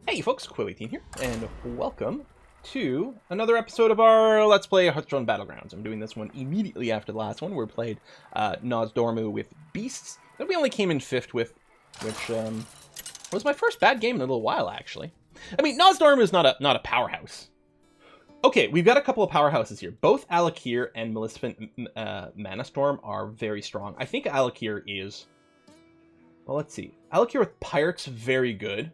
Hey folks, Quilboars here, and welcome to another episode of our Let's Play Hearthstone Battlegrounds. I'm doing this one immediately after the last one, where we played Nosdormu with Beasts, that we only came in 5th with, which was my first bad game in a little while, actually. I mean, Nosdormu is not a powerhouse. Okay, we've got a couple of powerhouses here. Both Alakir and Maleficent Manastorm are very strong. I think Alakir is... Well, let's see. Alakir with Pirates, very good.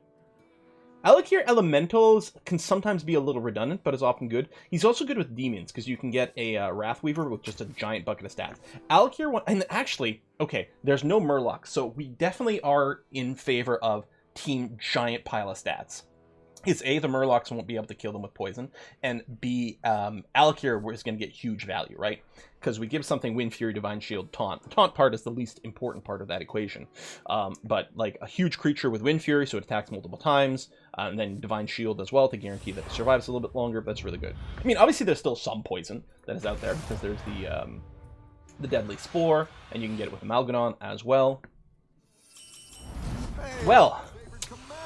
Alakir Elementals can sometimes be a little redundant, but is often good. He's also good with Demons, because you can get a Wrathweaver with just a giant bucket of stats. Alakir, and actually, okay, there's no Murloc, so we definitely are in favor of Team Giant Pile of Stats. It's A, the Murlocs won't be able to kill them with poison, and B, Alakir is going to get huge value, right? Because we give something Wind Fury, Divine Shield, Taunt. The Taunt part is the least important part of that equation. But like a huge creature with Wind Fury, so it attacks multiple times, and then Divine Shield as well to guarantee that it survives a little bit longer, but that's really good. I mean, obviously there's still some poison that is out there, because there's the Deadly Spore, and you can get it with Amalgadon as well. Well...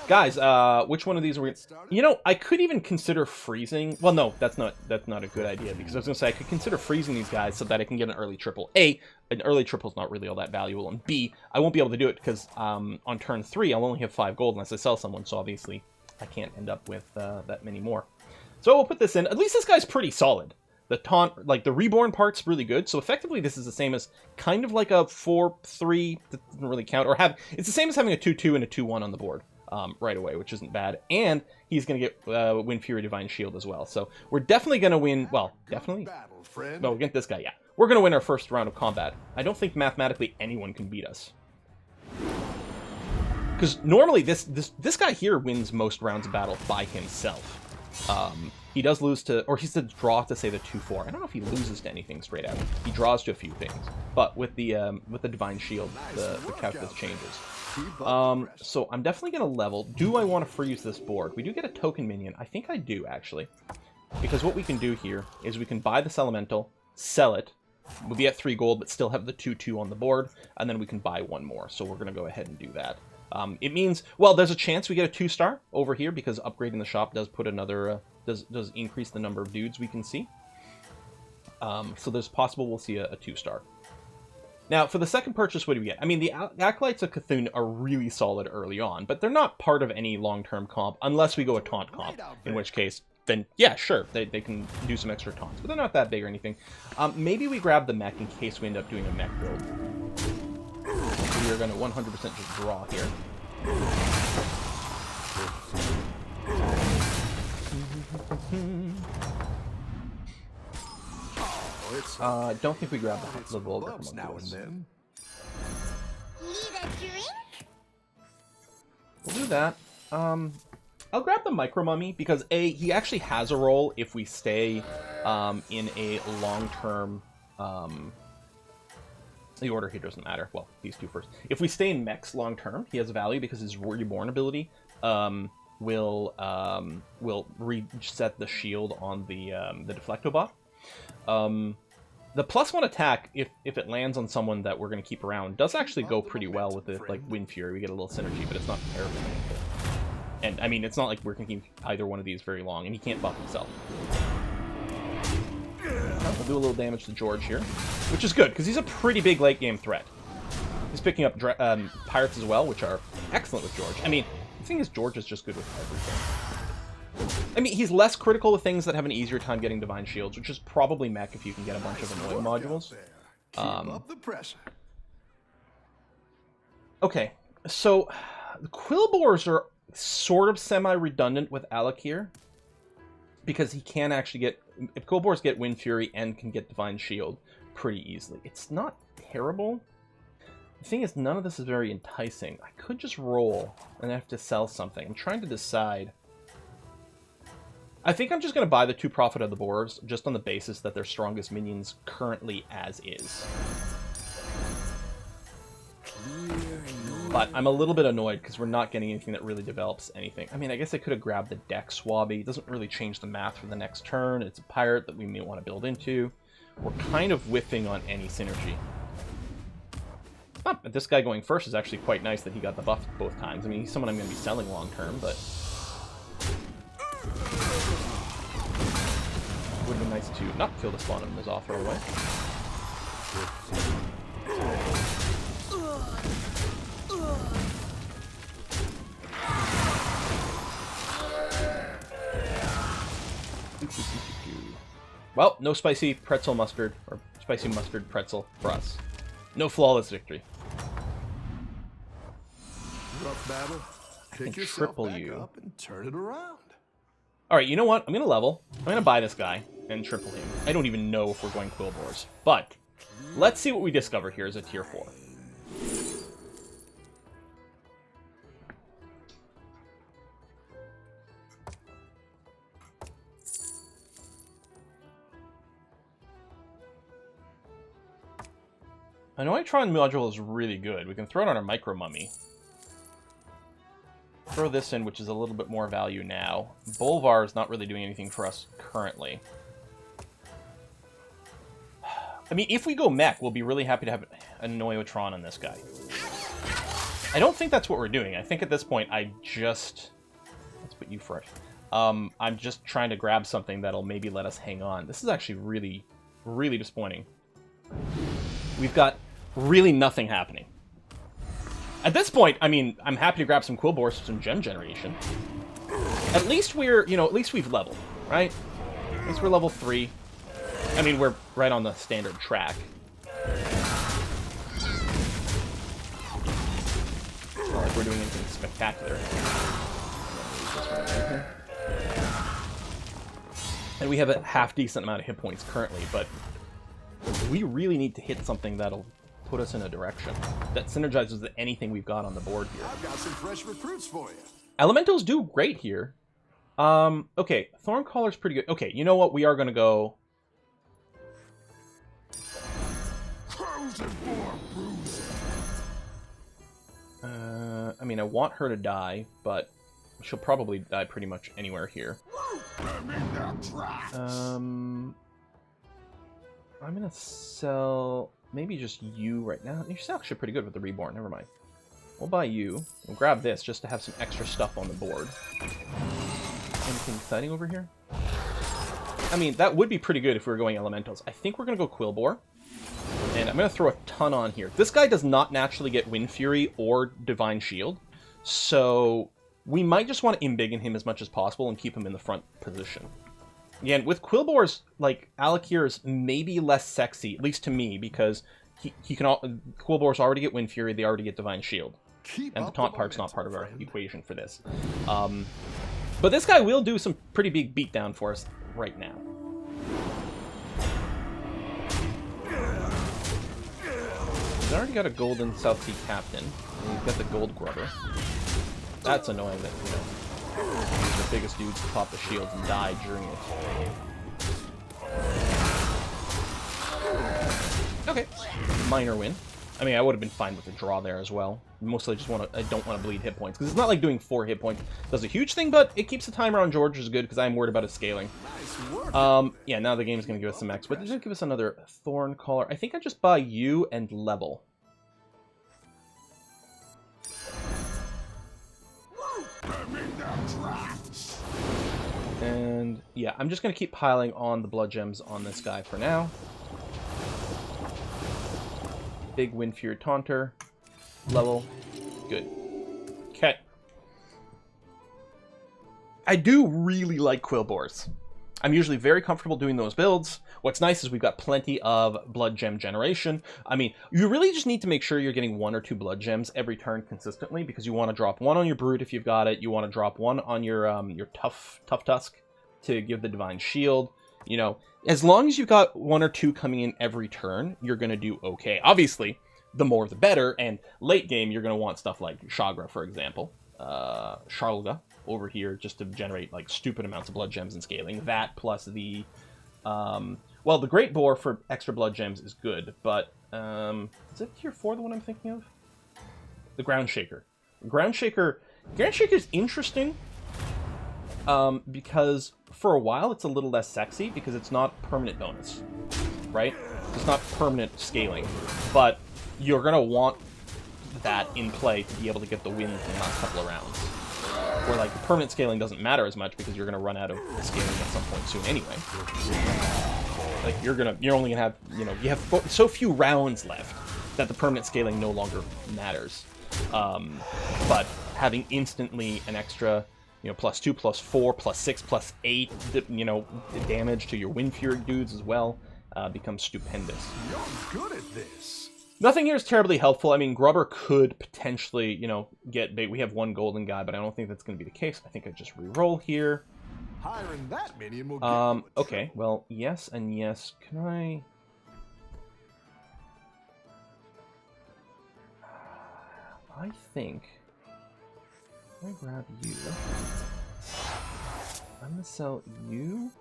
Guys, which one of these are we... You know, I could even consider freezing... Well, no, that's not a good idea, because I was going to say I could consider freezing these guys so that I can get an early triple. A, an early triple is not really all that valuable, and B, I won't be able to do it because on turn 3, I'll only have 5 gold unless I sell someone, so obviously I can't end up with that many more. So we'll put this in. At least this guy's pretty solid. The taunt, like the reborn part's really good, so effectively this is the same as kind of like a 4-3, that doesn't really count, or it's the same as having a 2-2 and a 2-1 on the board. Right away, which isn't bad. And he's going to get Wind Fury Divine Shield as well. So we're definitely going to win... Well, definitely. No, against this guy, yeah. We're going to win our first round of combat. I don't think mathematically anyone can beat us. Because normally this guy here wins most rounds of battle by himself. He does lose to... Or he's the draw to, say, the 2-4. I don't know if he loses to anything straight out. He draws to a few things. But with the Divine Shield, the calculus changes. So I'm definitely going to level. Do I want to freeze this board? We do get a token minion. I think I do, actually. Because what we can do here is we can buy this elemental, sell it. We'll be at 3 gold, but still have the 2-2 on the board. And then we can buy one more. So we're going to go ahead and do that. It means, well, there's a chance we get a 2-star over here because upgrading the shop does put another, does increase the number of dudes we can see. So there's possible we'll see a 2-star. Now, for the second purchase, what do we get? I mean, the Acolytes of Cthulhu are really solid early on, but they're not part of any long-term comp, unless we go a taunt comp, in which case, then, yeah, sure, they can do some extra taunts, but they're not that big or anything. Maybe we grab the mech in case we end up doing a mech build. We are going to 100% just draw here. Don't think we grab the Vulgar now and then. We'll do that. I'll grab the Micro Mummy because A, he actually has a role if we stay in a long-term... the order here doesn't matter. Well, these two first. If we stay in mechs long-term, he has a value because his Reborn ability will reset the shield on the Deflecto buff. The +1 attack, if it lands on someone that we're going to keep around, does actually go pretty well with the like Wind Fury. We get a little synergy, but it's not terribly painful. And I mean, it's not like we're going to keep either one of these very long, and he can't buff himself. We'll do a little damage to George here, which is good because he's a pretty big late game threat. He's picking up Pirates as well, which are excellent with George. I mean, the thing is, George is just good with everything. I mean, he's less critical of things that have an easier time getting Divine Shields, which is probably mech if you can get a bunch of annoying modules. Keep up the pressure. Okay, so the Quilboars are sort of semi-redundant with Alakir, because he can actually get... If Quilboars get Wind Fury and can get Divine Shield pretty easily. It's not terrible. The thing is, none of this is very enticing. I could just roll and have to sell something. I'm trying to decide... I think I'm just going to buy the 2 Prophet of the Boars, just on the basis that they're strongest minions currently as is. But I'm a little bit annoyed because we're not getting anything that really develops anything. I mean, I guess I could have grabbed the Deck Swabby. It doesn't really change the math for the next turn. It's a pirate that we may want to build into. We're kind of whiffing on any synergy. But this guy going first is actually quite nice that he got the buff both times. I mean, he's someone I'm going to be selling long term, but... nice to not kill the spawn on his off right away. Well, no spicy pretzel mustard, or spicy mustard pretzel for us. No flawless victory. Rough battle. Pick yourself back up and turn it around. Alright, you know what? I'm going to level. I'm going to buy this guy and triple him. I don't even know if we're going Quilboars. But, let's see what we discover here as a tier 4. I know Itron module is really good. We can throw it on our Micro Mummy. Throw this in, which is a little bit more value now. Bolvar is not really doing anything for us currently. I mean, if we go mech, we'll be really happy to have a Noyotron on this guy. I don't think that's what we're doing. I think at this point, I just... Let's put you first. I'm just trying to grab something that'll maybe let us hang on. This is actually really, really disappointing. We've got really nothing happening. At this point, I mean, I'm happy to grab some Quilboars for some gem generation. At least we're, you know, at least we've leveled, right? At least we're level 3. I mean, we're right on the standard track. It's not like we're doing anything spectacular. And we have a half-decent amount of hit points currently, but we really need to hit something that'll put us in a direction that synergizes with anything we've got on the board here. I've got some fresh recruits for you. Elementals do great here. Okay, Thorncaller's pretty good. Okay, you know what? We are going to go... I mean, I want her to die, but she'll probably die pretty much anywhere here. I'm going to sell... Maybe just you right now. You're actually pretty good with the Reborn. Never mind. We'll buy you. We'll grab this just to have some extra stuff on the board. Anything exciting over here? I mean, that would be pretty good if we were going Elementals. I think we're going to go Quilboar. And I'm going to throw a ton on here. This guy does not naturally get Wind Fury or Divine Shield. So we might just want to embiggen him as much as possible and keep him in the front position. Again, with Quilboars, like, Alakir is maybe less sexy, at least to me, because he can Quilboars already get Wind Fury, they already get Divine Shield. And the taunt part's not part of our equation for this. But this guy will do some pretty big beatdown for us right now. He's already got a golden South Sea Captain, and he's got the Gold Grubber. That's annoying that, you know, the biggest dudes to pop the shields and die during it. Okay, minor win. I mean, I would have been fine with the draw there as well. Mostly just I don't want to bleed hit points, because it's not like doing 4 hit points does a huge thing, but it keeps the timer on George, which is good, because I'm worried about his scaling. Yeah, now the game's going to give us some X, but it did give us another Thorncaller. I think I just buy you and level. And yeah, I'm just going to keep piling on the blood gems on this guy for now. Big Wind Fury Taunter. Level. Good. Okay. I do really like Quilboars. I'm usually very comfortable doing those builds. What's nice is we've got plenty of blood gem generation. I mean, you really just need to make sure you're getting 1 or 2 blood gems every turn consistently, because you want to drop 1 on your Brute if you've got it. You want to drop 1 on your Tough Tusk to give the Divine Shield. You know, as long as you've got 1 or 2 coming in every turn, you're going to do okay. Obviously, the more the better, and late game, you're going to want stuff like Shagra, for example. Sharlga over here, just to generate, like, stupid amounts of blood gems and scaling. That plus the... well, the Great Boar for extra blood gems is good, but... is it tier 4 the one I'm thinking of? The Ground Shaker. Ground Shaker is interesting, because for a while it's a little less sexy, because it's not permanent bonus, right? It's not permanent scaling, but you're going to want that in play to be able to get the wins in the last couple of rounds. where like permanent scaling doesn't matter as much because you're going to run out of scaling at some point soon anyway. Like you're only gonna have, you know, you have so few rounds left that the permanent scaling no longer matters. But having instantly an extra, you know, +2, +4, +6, +8, you know, damage to your Wind Fury dudes as well becomes stupendous. You're good at this. Nothing here is terribly helpful. I mean, Grubber could potentially, you know, get big. We have one golden guy, but I don't think that's going to be the case. I think I just re-roll here. Hiring that minion will give okay, well, yes and yes. Can I... I think... I'm going to grab you. I'm going to sell you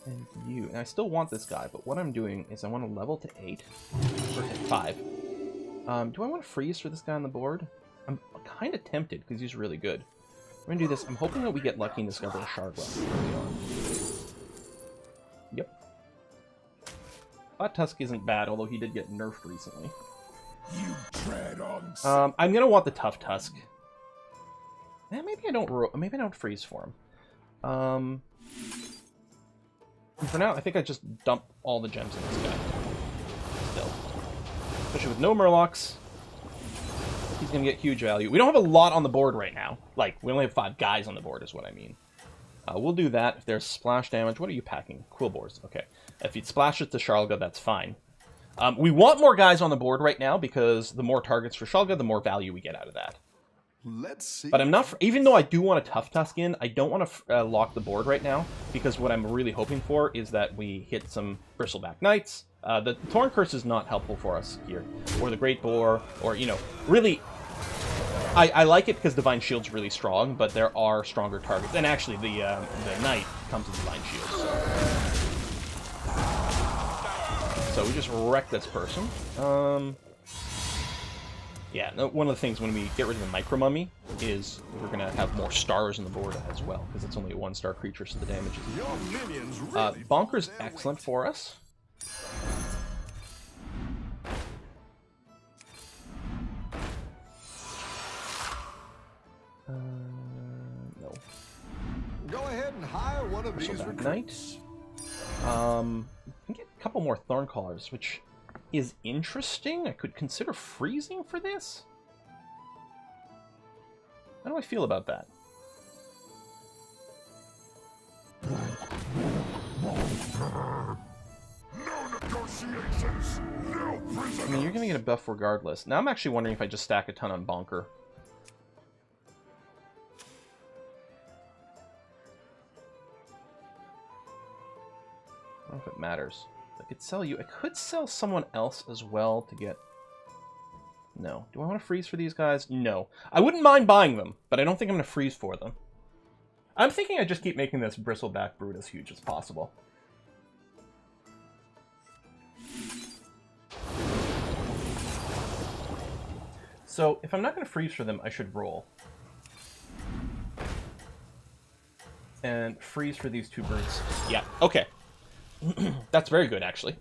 and you. And I still want this guy, but what I'm doing is I want to level to 8. Or to 5. Do I want to freeze for this guy on the board? I'm kind of tempted, because he's really good. I'm going to do this. I'm hoping that we get lucky and discover a Shargla early on. Yep. Hot Tusk isn't bad, although he did get nerfed recently. You tread on. I'm going to want the Tough Tusk. Maybe I don't freeze for him. For now, I think I just dump all the gems in this guy. Still. Especially with no Murlocs. He's going to get huge value. We don't have a lot on the board right now. Like, we only have 5 guys on the board is what I mean. We'll do that. If there's splash damage, what are you packing? Quilboars. Okay. If he splashes to Sharlga, that's fine. We want more guys on the board right now because the more targets for Sharlga, the more value we get out of that. Let's see. But I'm not... even though I do want a Tough Tusk in, I don't want to lock the board right now because what I'm really hoping for is that we hit some Bristleback Knights. The Thorn Curse is not helpful for us here. Or the Great Boar, or, you know, really... I like it because Divine Shield's really strong, but there are stronger targets. And actually, the Knight comes with Divine Shield, so we just wreck this person. Yeah, one of the things when we get rid of the Micro Mummy is we're going to have more stars on the board as well, because it's only a 1-star creature, so the damage is... Bonker's excellent for us. No. Go ahead and hire one of these recruits. We can get a couple more Thorncallers, which is interesting. I could consider freezing for this. How do I feel about that? No negotiations, no prisoners. I mean, you're gonna get a buff regardless. Now I'm actually wondering if I just stack a ton on Bonker. I don't know if it matters. I could sell you. I could sell someone else as well to get... No. Do I want to freeze for these guys? No. I wouldn't mind buying them, but I don't think I'm going to freeze for them. I'm thinking I just keep making this Bristleback Brute as huge as possible. So, if I'm not going to freeze for them, I should roll. And freeze for these 2 brutes. Yeah, okay. That's very good, actually.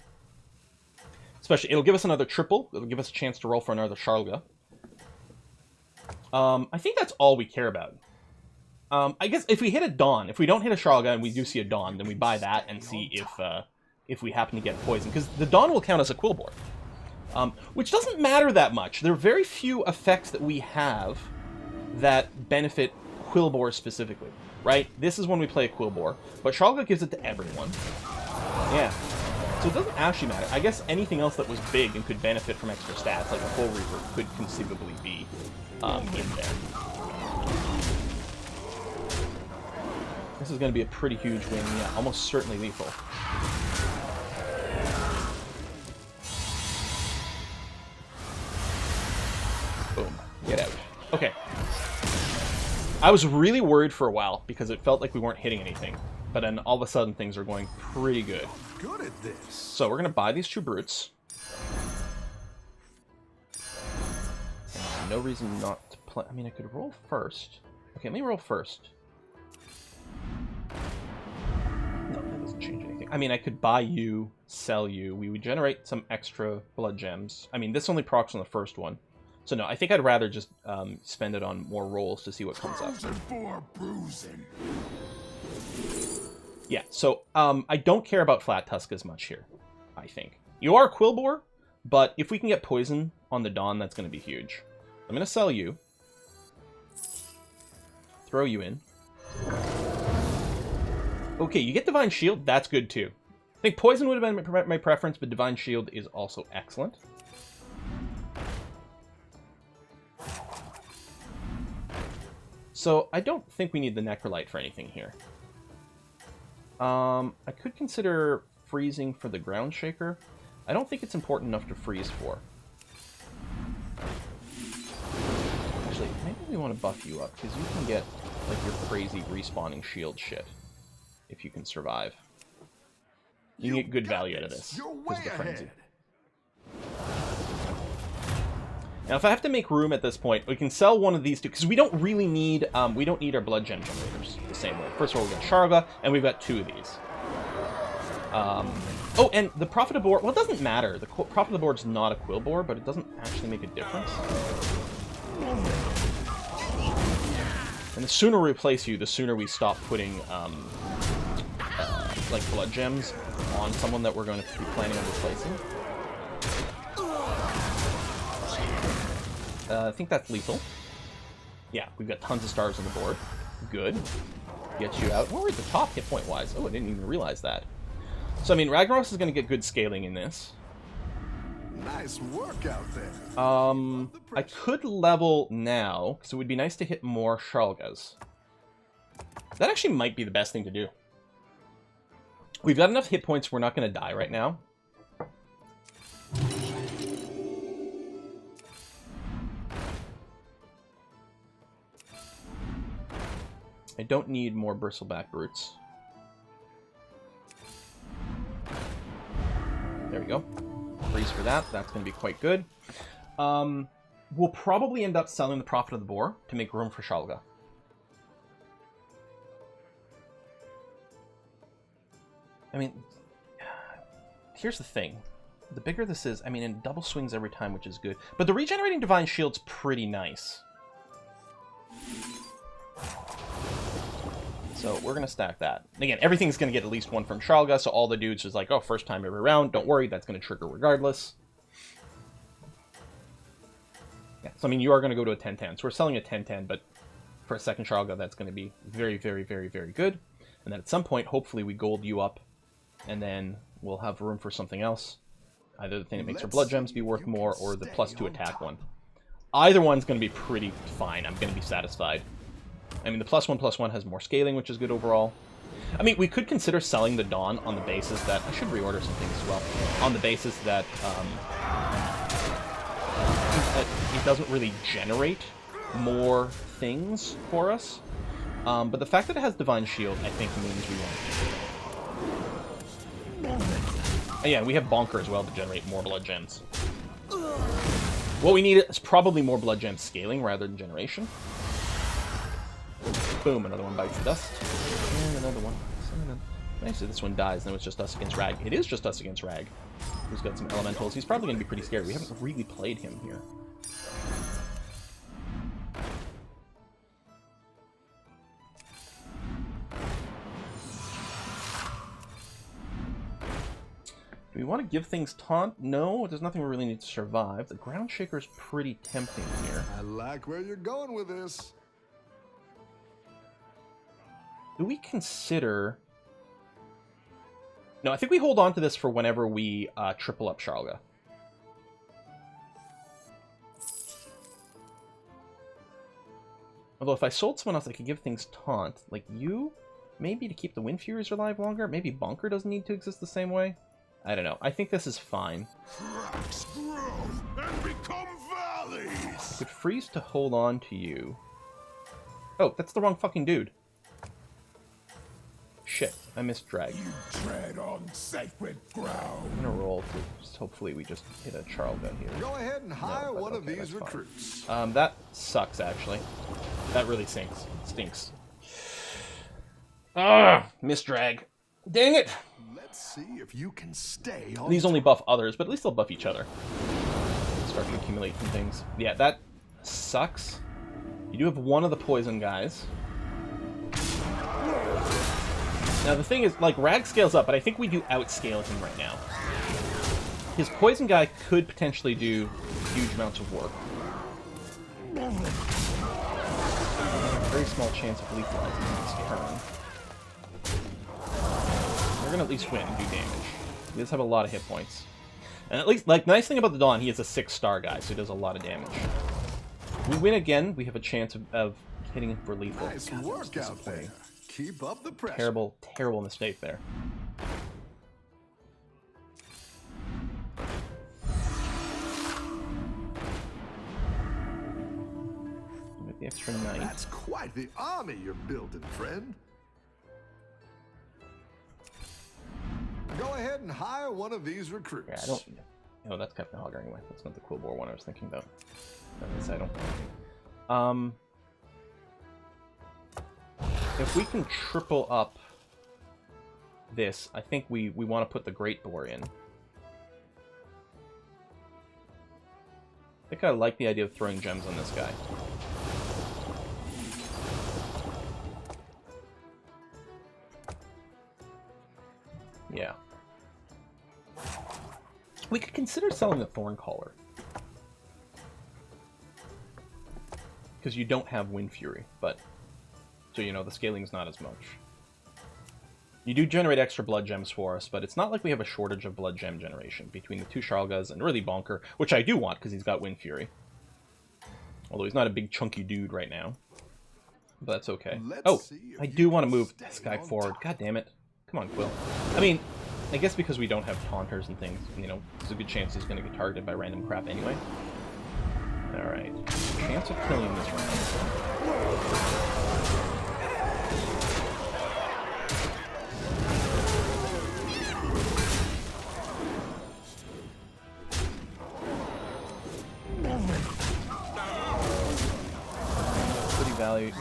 Especially, it'll give us another triple. It'll give us a chance to roll for another Sharlga. I think that's all we care about. I guess if we hit a Dawn, if we don't hit a Sharlga and we do see a Dawn, then we buy that and see if we happen to get poison. Because the Dawn will count as a Quilboar. Which doesn't matter that much. There are very few effects that we have that benefit Quilboars specifically. Right? This is when we play a Quilboar. But Sharlga gives it to everyone. Yeah. So it doesn't actually matter. I guess anything else that was big and could benefit from extra stats, like a Full Reaper, could conceivably be in there. This is going to be a pretty huge win. Yeah, almost certainly lethal. Boom. Get out. Okay. I was really worried for a while because it felt like we weren't hitting anything. But then all of a sudden things are going pretty good. Good at this. So we're going to buy these 2 brutes. And no reason not to play. I mean, I could roll first. Okay, let me roll first. No, that doesn't change anything. I mean, I could buy you, sell you. We would generate some extra blood gems. I mean, this only procs on the first one. So no, I think I'd rather just spend it on more rolls to see what comes up. Yeah, so I don't care about Flat Tusk as much here, I think. You are a Quilboar, but if we can get poison on the Dawn, that's going to be huge. I'm going to sell you. Throw you in. Okay, you get Divine Shield. That's good, too. I think poison would have been my preference, but Divine Shield is also excellent. So I don't think we need the Necrolite for anything here. I could consider freezing for the Ground Shaker. I don't think it's important enough to freeze for. Actually, maybe we want to buff you up, because you can get like your crazy respawning shield shit if you can survive. You can get good value out of this because of the frenzy. Now, if I have to make room at this point, we can sell one of these two, because we don't really need, we don't need our blood gem generators the same way. First of all, we've got Sharga, and we've got 2 of these. Oh, and the Prophet of Boar, well, it doesn't matter. The Prophet of the Boar is not a Quilboar, but it doesn't actually make a difference. And the sooner we replace you, the sooner we stop putting, like, blood gems on someone that we're going to be planning on replacing. I think that's lethal. Yeah, we've got tons of stars on the board. Good. Get you out. We're at the top hit point-wise. Oh, I didn't even realize that. So, I mean, Ragnaros is going to get good scaling in this. Nice work out there. I could level now, because it would be nice to hit more Sharlgas. That actually might be the best thing to do. We've got enough hit points, we're not going to die right now. I don't need more Bristleback Brutes. There we go. Freeze for that. That's going to be quite good. We'll probably end up selling the Prophet of the Boar to make room for Shalga. I mean, here's the thing. The bigger this is, I mean, it double swings every time, which is good. But the regenerating Divine Shield's pretty nice. So we're going to stack that. And again, everything's going to get at least 1 from Shalga, so all the dudes is like, oh, first time every round. Don't worry, that's going to trigger regardless. Yeah, so I mean, you are going to go to a 10-10. So we're selling a 10-10, but for a second Shalga, that's going to be very, very, very, very good. And then at some point, hopefully we gold you up, and then we'll have room for something else. Either the thing that makes our blood gems be worth more, or the +2 attack one. Either one's going to be pretty fine. I'm going to be satisfied. I mean, the +1/+1 has more scaling, which is good overall. I mean, we could consider selling the Dawn on the basis that... I should reorder some things as well. On the basis that it doesn't really generate more things for us. But the fact that it has Divine Shield, I think, means we want it. And yeah, we have Bonker as well to generate more blood gems. What we need is probably more blood gem scaling rather than generation. Boom, another one bites the dust. And another one. Nice, this one dies, then it's just us against Rag. It is just us against Rag. Who's got some elementals. He's probably going to be pretty scary. We haven't really played him here. Do we want to give things taunt? No, there's nothing we really need to survive. The Ground Shaker's pretty tempting here. I like where you're going with this. Do we consider... No, I think we hold on to this for whenever we triple up Sharga. Although if I sold someone else, I could give things taunt. Like you, maybe to keep the Wind Furies alive longer? Maybe Bonker doesn't need to exist the same way? I don't know. I think this is fine. Cracks grow and become valleys. I could freeze to hold on to you. Oh, that's the wrong fucking dude. Shit, I missed drag. You tread on sacred ground. I'm gonna roll to just hopefully we just hit a Charlga here. Go ahead and hire No, one of okay, these that's recruits. fine. That sucks actually. That really stinks. Ah, missed drag. Dang it! Let's see if you can stay on These only buff others, but at least they'll buff each other. start to accumulate some things. Yeah, that sucks. You do have one of the poison guys. Now the thing is, like, Rag scales up, but I think we do outscale him right now. His poison guy could potentially do huge amounts of work. Very small chance of lethalizing this turn. We're gonna at least win and do damage. He does have a lot of hit points. And at least, like, the nice thing about the Dawn, he is a 6-star guy, so he does a lot of damage. We win again, we have a chance of hitting him for lethal. Nice work out there. Keep up the pressure. Terrible, terrible mistake there. With the extra knight. That's quite the army you're building, friend. Go ahead and hire one of these recruits. Yeah, I don't. Oh, that's Captain Hogger anyway. That's not the Quilboar one I was thinking about. At least I don't. If we can triple up this, I think we want to put the Great Boar in. I think I like the idea of throwing gems on this guy. Yeah. We could consider selling the Thorn Collar. Because you don't have Wind Fury, but... So, you know, the scaling's not as much. You do generate extra blood gems for us, but it's not like we have a shortage of blood gem generation between the two Sharlgas and really Bonker, which I do want because he's got Wind Fury. Although he's not a big chunky dude right now. But that's okay. Oh, I do want to move this guy forward. God damn it. Come on, Quill. I mean, I guess because we don't have taunters and things, you know, there's a good chance he's going to get targeted by random crap anyway. Alright. Chance of killing this round.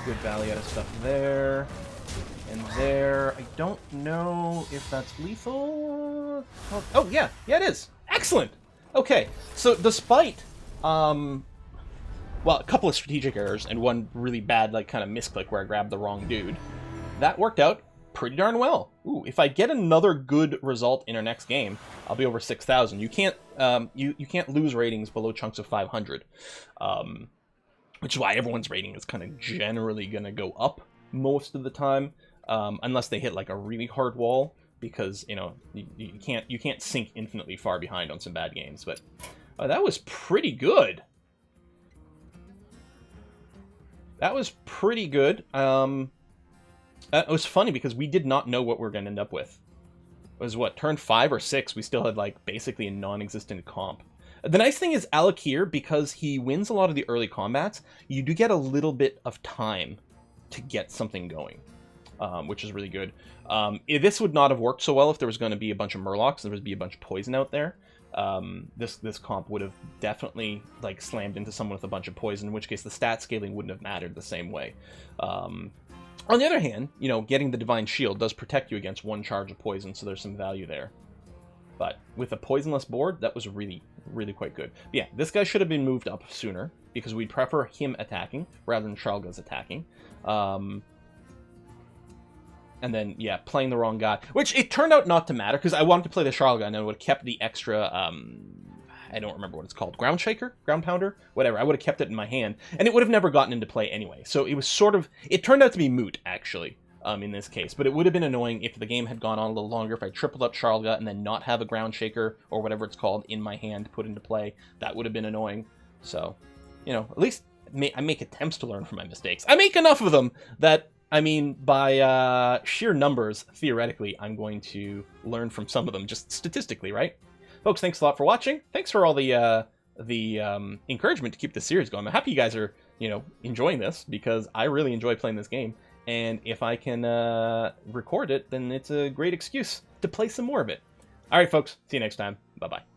Good value out of stuff there. And there. I don't know if that's lethal. Oh, yeah. Yeah, it is. Excellent. Okay. So, despite, well, a couple of strategic errors and one really bad, like, kind of misclick where I grabbed the wrong dude, that worked out pretty darn well. Ooh, if I get another good result in our next game, I'll be over 6,000. You can't, you can't lose ratings below chunks of 500. Which is why everyone's rating is kind of generally going to go up most of the time, unless they hit like a really hard wall, because you know you can't sink infinitely far behind on some bad games. But that was pretty good. That was pretty good. It was funny because we did not know what we were going to end up with. It was what, turn 5 or 6? We still had like basically a non-existent comp. The nice thing is Alakir, because he wins a lot of the early combats, you do get a little bit of time to get something going, which is really good. This would not have worked so well if there was going to be a bunch of Murlocs and there would be a bunch of poison out there. This comp would have definitely like slammed into someone with a bunch of poison, in which case the stat scaling wouldn't have mattered the same way. On the other hand, you know, getting the Divine Shield does protect you against one charge of poison, so there's some value there. But with a poisonless board, that was really quite good. But yeah, this guy should have been moved up sooner, because we'd prefer him attacking rather than Sharlgas attacking. And then, yeah, playing the wrong guy. Which, it turned out not to matter, because I wanted to play the Sharlga, and I would have kept the extra, I don't remember what it's called, Ground Shaker? Ground Pounder? Whatever, I would have kept it in my hand, and it would have never gotten into play anyway. So it was sort of, it turned out to be moot, actually. In this case, but it would have been annoying if the game had gone on a little longer, if I tripled up Sharlga and then not have a Ground Shaker, or whatever it's called, in my hand put into play. That would have been annoying. So, you know, at least I make attempts to learn from my mistakes. I make enough of them that, I mean, by sheer numbers, theoretically, I'm going to learn from some of them, just statistically, right? Folks, thanks a lot for watching. Thanks for all the encouragement to keep this series going. I'm happy you guys are, you know, enjoying this, because I really enjoy playing this game. And if I can record it, then it's a great excuse to play some more of it. All right, folks. See you next time. Bye-bye.